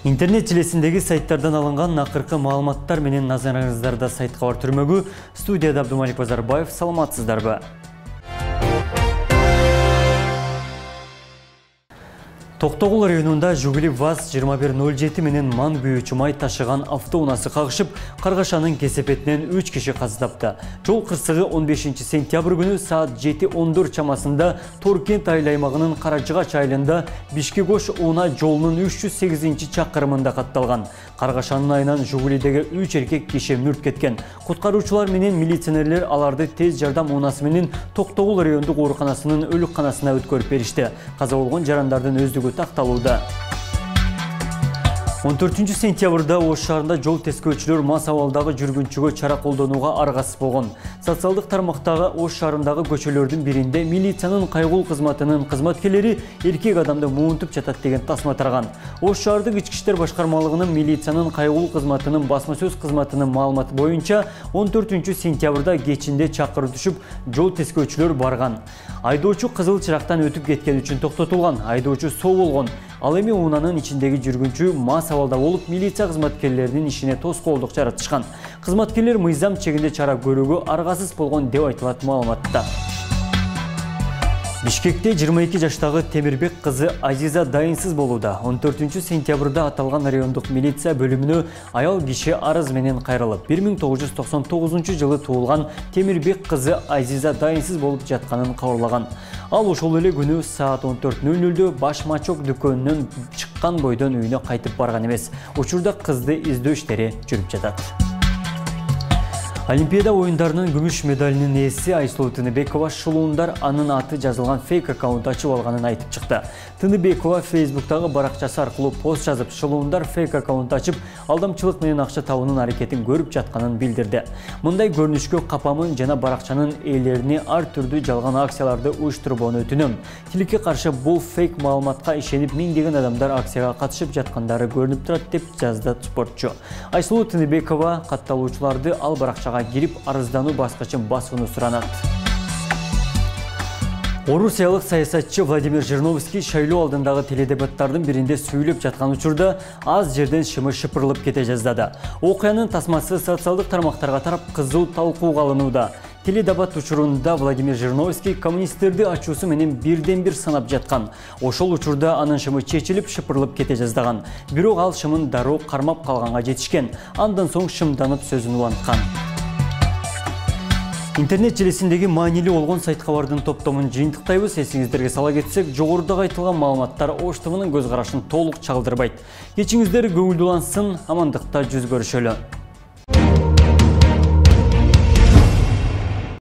Интернет желесіндегі сайттардан алынған ақырқы маалыматтар менен назарыңыздарда сайт хабар түрмөгү. Студияда Абдумалик Базарбаев, саламатсыздарбы? Токтогул районунда Жигули ВАЗ-2107 менен ман күйүүчү май ташыган автоунаасы кагышып, Каргашанын кесепетинен 3 киши каза тапты. Жол кырсыгы 15 сентябрь күнү саат 7:14 чамасында Торкент айыл аймагынын Каражыгач айылында Бишкек-Ош Уна жолунун 308 чакырымында катталган. Каргашанын айынан Жигулидеги 3 эркек киши мүрт кеткен. Куткаруучулар менен милиционерлер аларды тез жардам унаасы менен Токтогул райондук ооруканасынын өлүкканасына өткөрүп беришти. Каза болгон жарандардын өздүгү такталууда. 14 сентябрда Ош шаарында жол тескөөчүлөр мас абалдагы жүргүнчүгө чара колдонууга аргасыз болгон. Социалдык тармактагы Ош шаарындагы көчөлөрдүн биринде милициянын кайгыл кызматынын кызматкерлери эркек адамды муунтуп жатат деген тасма тараган. Ош шаардык ички иштер башкармалыгынын милициянын кайгыл кызматынын басма сөз кызматынын маалыматы боюнча 14 сентябрда кечинде чакыруу түшүп, жол тескөөчүлөр барган. Айдоочу кызыл чырактан өтүп кеткен үчүн токтотулган. Айдоочу соо болгон. Ал эми унаанын ичиндеги жүргүнчү мас абалда болуп, милиция кызматкерлеринин ишине тоскоолдук жаратышкан. Кызматкерлер мыйзам чегинде чара көрүүгө аргасыз болгон деп айтылат маалыматта. Бишкекте 22 жаштагы Темирбек кызы Азиза дайынсыз болууда. 14 сентябрда аталган райондук милиция бөлүмүнө аял киши арыз менен кайрылып, 1999 жылы туулган Темирбек кызы Азиза дайынсыз болуп жатканын кабарлаган. Ал ошол эле күнү саат 14:00 баш мачок дүкөнүнөн чыккан бойдон үйүнө кайтып барган эмес. Учурда кызды издөө иштери жүрүп жатат. Олимпиада оюндарынын күмүш медалинин ээси Айсулуу Тыныбекова шылуундар анын аты жазылган фейк аккаунт ачып алганын айтып чыкты. Тыныбекова Фейсбуктагы баракчасы аркылуу пост жазып, шылуундар фейк аккаунт ачып, алдамчылык менен акча табуунун аракетин көрүп жатканын билдирди. Мындай көрүнүшкө капамын жана баракчанын ээлерине ар түрдүү жалган акцияларды уюштурбоону өтүнөм. Тилекке каршы бул фейк маалыматка ишенип миңдеген адамдар акцияга катышып жаткандары көрүнүп турат деп жазды спортчу. Айсулуу Тыныбекова катталуучуларды ал баракчага кирип арыздануу баскычын басууну суранат. Орусиялык саясатчы Владимир Жириновский шайлоо алдындагы теледебаттардын биринде сүйлөп жаткан учурда аз жерден шымы шыпырылып кете жаздады. Окуянын тасмасы социалдык тармактарга тарап кызуу талкууга алынууда. Теледебат учурунда Владимир Жириновский коммунисттерди ачуусу менен бирден-бир санап жаткан. Ошол учурда анын шымы чечилип шыпырылып кете жаздаган. Бирок ал шымын дароо кармап калганга жетишкен. Андан соң шымданып сөзүн уланткан. Интернет желесиндеги маанилүү болгон сайт кабардын топтомун жыйынтыктайбыз. Эсиңиздерге сала кетсек, жогоруда айтылган маалыматтар Ош ТВнын көз карашын толук чагылдырбайт. Кечиңиздер көңүлдүү улансын, амандыкта жүз көрүшөлү.